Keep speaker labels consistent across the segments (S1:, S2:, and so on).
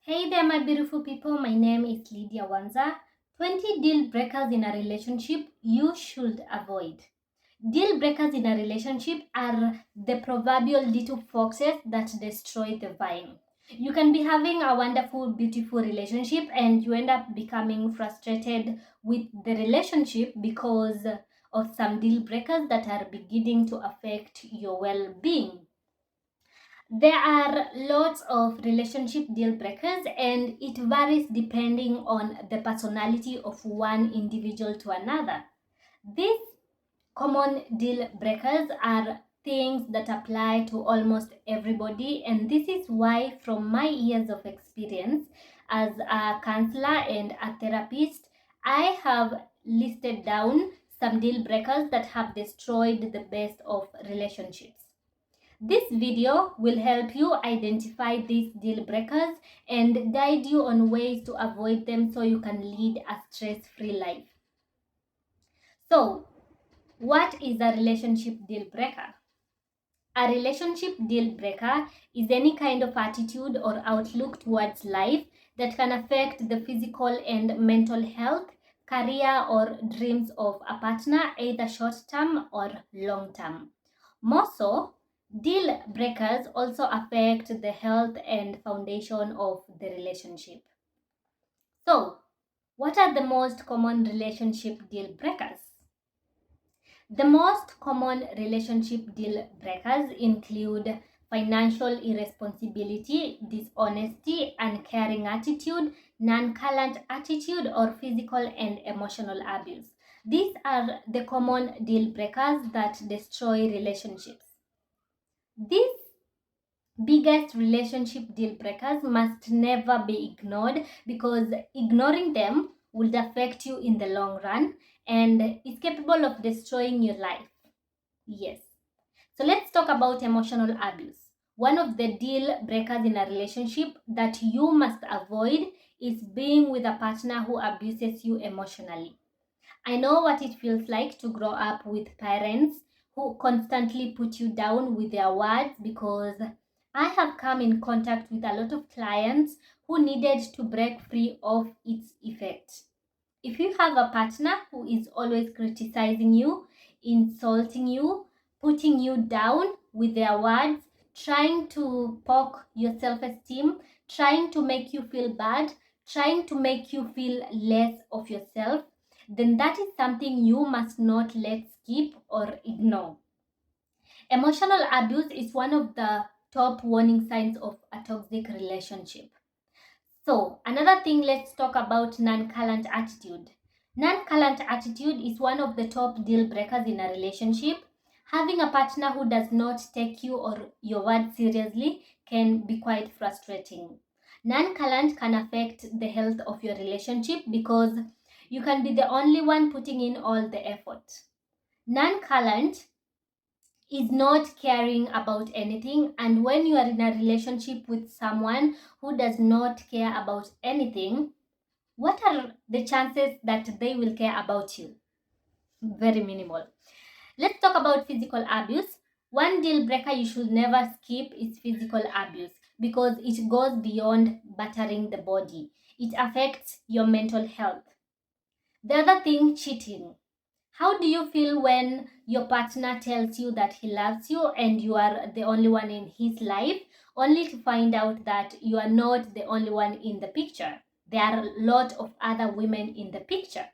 S1: Hey there, my beautiful people. My name is Lydia Wanza. 20 deal breakers in a relationship you should avoid. Deal breakers in a relationship are the proverbial little foxes that destroy the vine. You can be having a wonderful, beautiful relationship and you end up becoming frustrated with the relationship because of some deal breakers that are beginning to affect your well being. There are lots of relationship deal breakers, and it varies depending on the personality of one individual to another. These common deal breakers are things that apply to almost everybody, and this is why, from my years of experience as a counselor and a therapist, I have listed down some deal breakers that have destroyed the best of relationships. This video will help you identify these deal breakers and guide you on ways to avoid them so you can lead a stress-free life. So, what is a relationship deal breaker? A relationship deal breaker is any kind of attitude or outlook towards life that can affect the physical and mental health, career, or dreams of a partner, either short term or long term. More so, deal breakers also affect the health and foundation of the relationship. So, what are the most common relationship deal breakers? The most common relationship deal breakers include financial irresponsibility, dishonesty, uncaring attitude, nonchalant attitude, or physical and emotional abuse. These are the common deal breakers that destroy relationships. These biggest relationship deal breakers must never be ignored because ignoring them would affect you in the long run and is capable of destroying your life. Yes. So let's talk about emotional abuse. One of the deal breakers in a relationship that you must avoid is being with a partner who abuses you emotionally. I know what it feels like to grow up with parents who constantly put you down with their words because I have come in contact with a lot of clients who needed to break free of its effect. If you have a partner who is always criticizing you, insulting you, putting you down with their words, trying to poke your self esteem, trying to make you feel bad, trying to make you feel less of yourself, then that is something you must not let skip or ignore. Emotional abuse is one of the top warning signs of a toxic relationship. So, another thing, let's talk about nonchalant attitude. Nonchalant attitude is one of the top deal breakers in a relationship. Having a partner who does not take you or your words seriously can be quite frustrating. Nonchalant can affect the health of your relationship because you can be the only one putting in all the effort. Nonchalant is not caring about anything, and when you are in a relationship with someone who does not care about anything, what are the chances that they will care about you? Very minimal. Let's talk about physical abuse. One deal breaker you should never skip is physical abuse because it goes beyond battering the body. It affects your mental health. The other thing, cheating. How do you feel when your partner tells you that he loves you and you are the only one in his life, only to find out that you are not the only one in the picture? There are a lot of other women in the picture.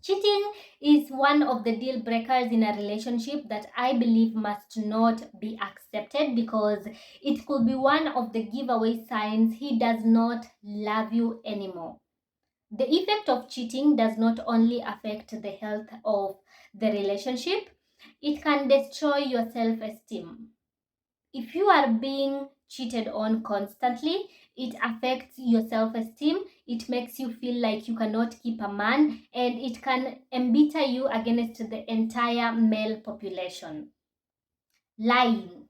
S1: Cheating is one of the deal breakers in a relationship that I believe must not be accepted because it could be one of the giveaway signs he does not love you anymore. The effect of cheating does not only affect the health of the relationship, it can destroy your self esteem. If you are being cheated on constantly, it affects your self esteem, it makes you feel like you cannot keep a man, and it can embitter you against the entire male population. Lying.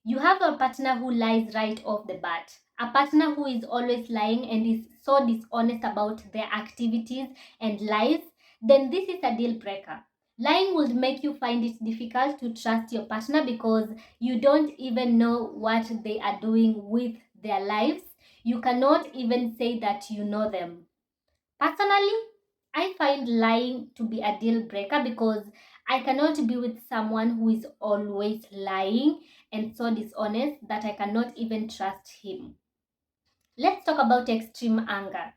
S1: You have a partner who lies right off the bat. A partner who is always lying and is so dishonest about their activities and lies, then this is a deal breaker. Lying would make you find it difficult to trust your partner because you don't even know what they are doing with their lives. You cannot even say that you know them. Personally, I find lying to be a deal breaker because I cannot be with someone who is always lying and so dishonest that I cannot even trust him. Let's talk about extreme anger.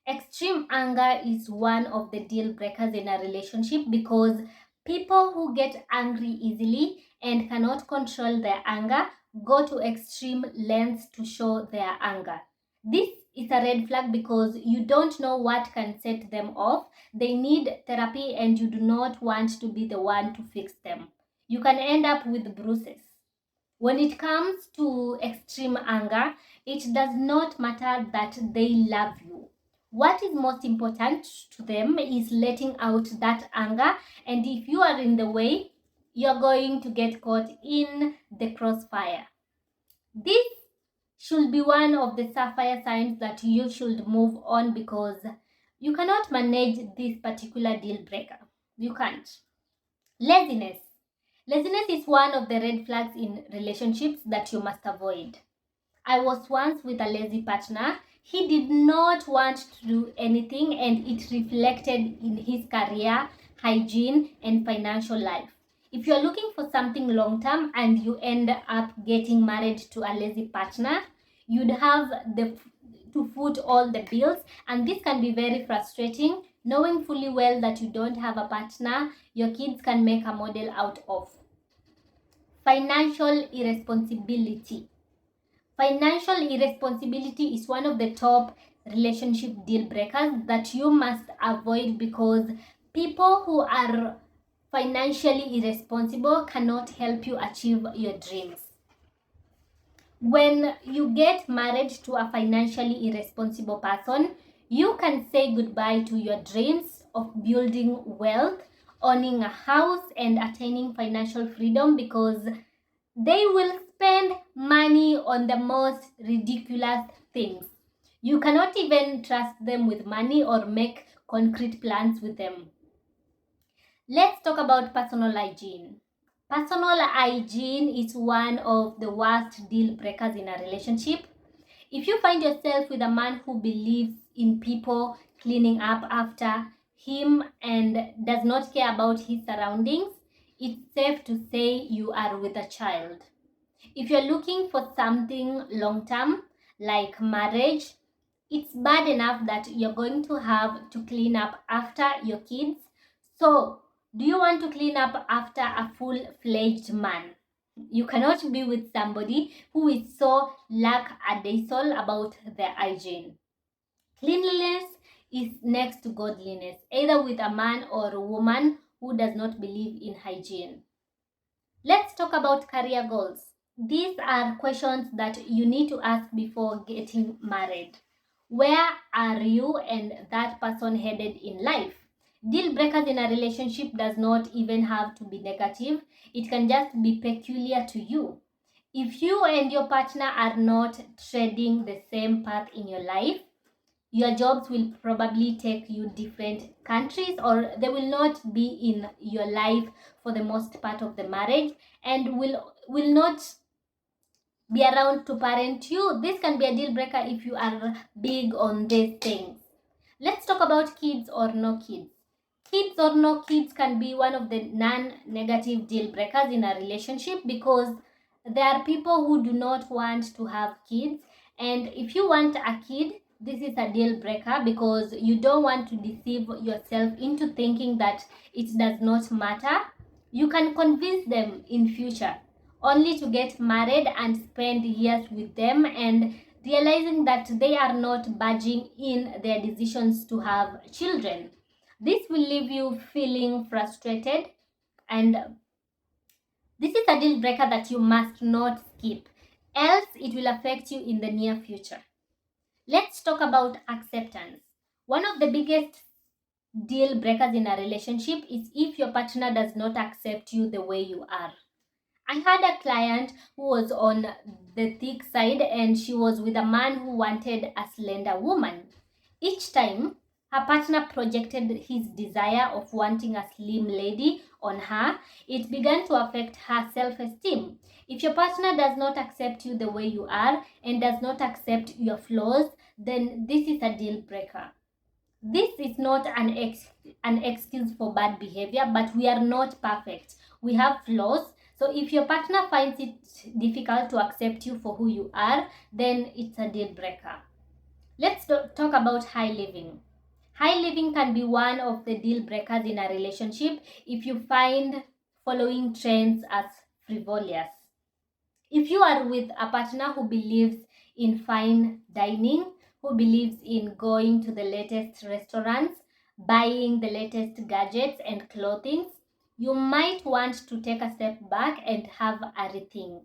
S1: Extreme anger is one of the deal breakers in a relationship because people who get angry easily and cannot control their anger go to extreme lengths to show their anger. This is a red flag because you don't know what can set them off. They need therapy and you do not want to be the one to fix them. You can end up with bruises. When it comes to extreme anger, it does not matter that they love you. What is most important to them is letting out that anger, and if you are in the way, you're going to get caught in the crossfire. This should be one of the sapphire signs that you should move on because you cannot manage this particular deal breaker. You can't. Laziness. Laziness is one of the red flags in relationships that you must avoid. I was once with a lazy partner. He did not want to do anything and it reflected in his career, hygiene, and financial life. If you're looking for something long term and you end up getting married to a lazy partner, you'd have to foot all the bills, and this can be very frustrating knowing fully well that you don't have a partner your kids can make a model out of. Financial irresponsibility. Financial irresponsibility is one of the top relationship deal breakers that you must avoid because people who are financially irresponsible cannot help you achieve your dreams. When you get married to a financially irresponsible person, you can say goodbye to your dreams of building wealth, owning a house, and attaining financial freedom because they will spend money on the most ridiculous things. You cannot even trust them with money or make concrete plans with them. Let's talk about personal hygiene. Personal hygiene is one of the worst deal breakers in a relationship. If you find yourself with a man who believes in people cleaning up after him and does not care about his surroundings, it's safe to say you are with a child. If you're looking for something long term, like marriage, it's bad enough that you're going to have to clean up after your kids. So, do you want to clean up after a full fledged man? You cannot be with somebody who is so lackadaisical about their hygiene. Cleanliness is next to godliness, either with a man or a woman who does not believe in hygiene. Let's talk about career goals. These are questions that you need to ask before getting married. Where are you and that person headed in life? Deal breakers in a relationship does not even have to be negative. It can just be peculiar to you. If you and your partner are not treading the same path in your life, your jobs will probably take you different countries or they will not be in your life for the most part of the marriage and will not be around to parent you. This can be a deal breaker if you are big on these things. Let's talk about kids or no kids. Kids or no kids can be one of the non-negative deal breakers in a relationship because there are people who do not want to have kids, and if you want a kid, this is a deal breaker because you don't want to deceive yourself into thinking that it does not matter. You can convince them in future only to get married and spend years with them and realizing that they are not budging in their decisions to have children. This will leave you feeling frustrated, and this is a deal breaker that you must not skip, else it will affect you in the near future. Let's talk about acceptance. One of the biggest deal breakers in a relationship is if your partner does not accept you the way you are. I had a client who was on the thick side and she was with a man who wanted a slender woman. Each time, her partner projected his desire of wanting a slim lady on her, it began to affect her self-esteem. If your partner does not accept you the way you are and does not accept your flaws, then this is a deal breaker. This is not an excuse for bad behavior, but we are not perfect. We have flaws. So if your partner finds it difficult to accept you for who you are, then it's a deal breaker. Let's talk about high living. High living can be one of the deal breakers in a relationship if you find following trends as frivolous. If you are with a partner who believes in fine dining, who believes in going to the latest restaurants, buying the latest gadgets and clothing, you might want to take a step back and have a rethink.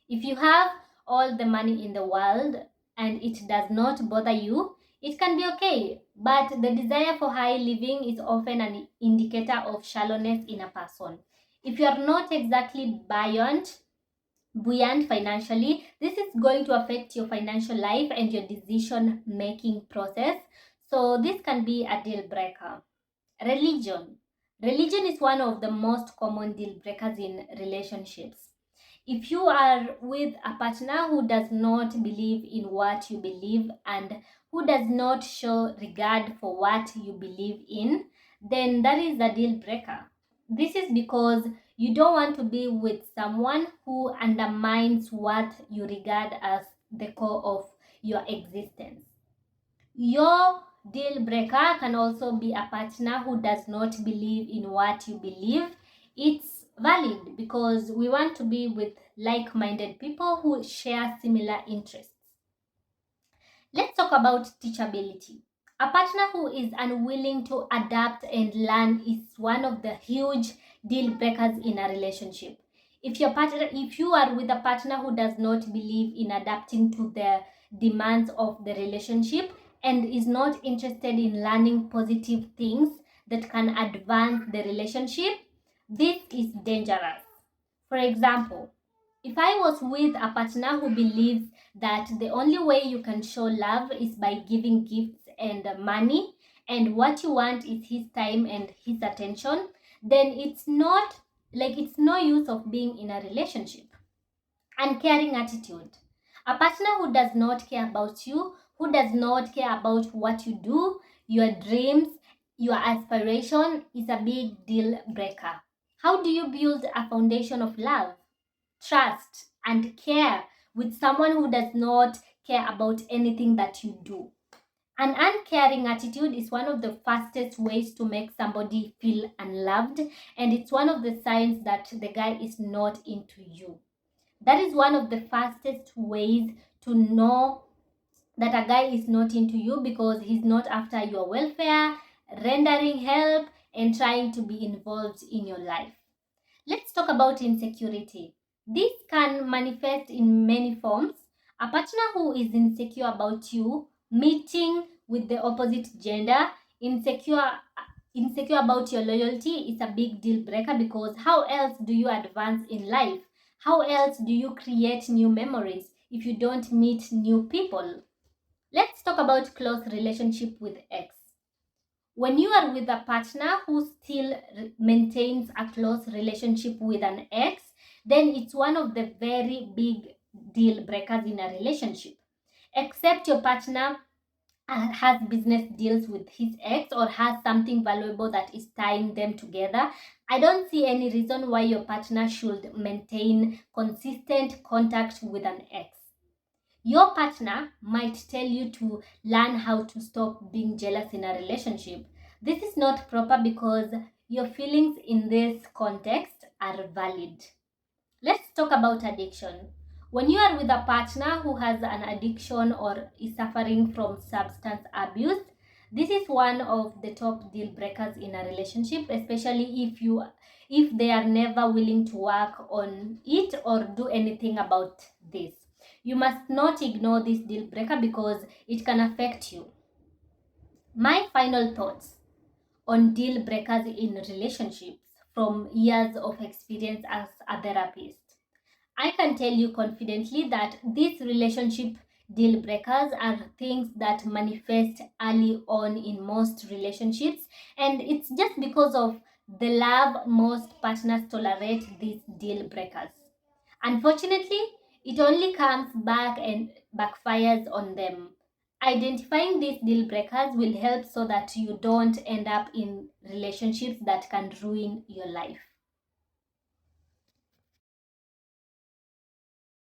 S1: If you have all the money in the world and it does not bother you, it can be okay. But the desire for high living is often an indicator of shallowness in a person. If you are not exactly buoyant financially, this is going to affect your financial life and your decision making process. So this can be a deal breaker. Religion is one of the most common deal breakers in relationships. If you are with a partner who does not believe in what you believe and who does not show regard for what you believe in, then that is a deal breaker. This is because you don't want to be with someone who undermines what you regard as the core of your existence. Your deal breaker can also be a partner who does not believe in what you believe. It's valid because we want to be with like-minded people who share similar interests. Let's talk about teachability. A partner who is unwilling to adapt and learn is one of the huge deal breakers in a relationship. If you are with a partner who does not believe in adapting to the demands of the relationship and is not interested in learning positive things that can advance the relationship, this is dangerous. For example, if I was with a partner who believes that the only way you can show love is by giving gifts and money, and what you want is his time and his attention, then it's no use of being in a relationship. Uncaring attitude. A partner who does not care about you, who does not care about what you do, your dreams, your aspiration, is a big deal breaker. How do you build a foundation of love, trust, and care with someone who does not care about anything that you do? An uncaring attitude is one of the fastest ways to make somebody feel unloved, and it's one of the signs that the guy is not into you. That is one of the fastest ways to know that a guy is not into you, because he's not after your welfare, rendering help, and trying to be involved in your life. Let's talk about insecurity. This can manifest in many forms. A partner who is insecure about you, meeting with the opposite gender, insecure about your loyalty is a big deal breaker, because how else do you advance in life? How else do you create new memories if you don't meet new people? Let's talk about close relationship with ex. When you are with a partner who still maintains a close relationship with an ex, then it's one of the very big deal breakers in a relationship. Except your partner has business deals with his ex or has something valuable that is tying them together, I don't see any reason why your partner should maintain consistent contact with an ex. Your partner might tell you to learn how to stop being jealous in a relationship. This is not proper because your feelings in this context are valid. Let's talk about addiction. When you are with a partner who has an addiction or is suffering from substance abuse, this is one of the top deal breakers in a relationship, especially if they are never willing to work on it or do anything about this. You must not ignore this deal breaker because it can affect you. My final thoughts on deal breakers in relationships from years of experience as a therapist. I can tell you confidently that these relationship deal breakers are things that manifest early on in most relationships, and it's just because of the love most partners tolerate these deal breakers. Unfortunately, it only comes back and backfires on them. Identifying these deal breakers will help so that you don't end up in relationships that can ruin your life.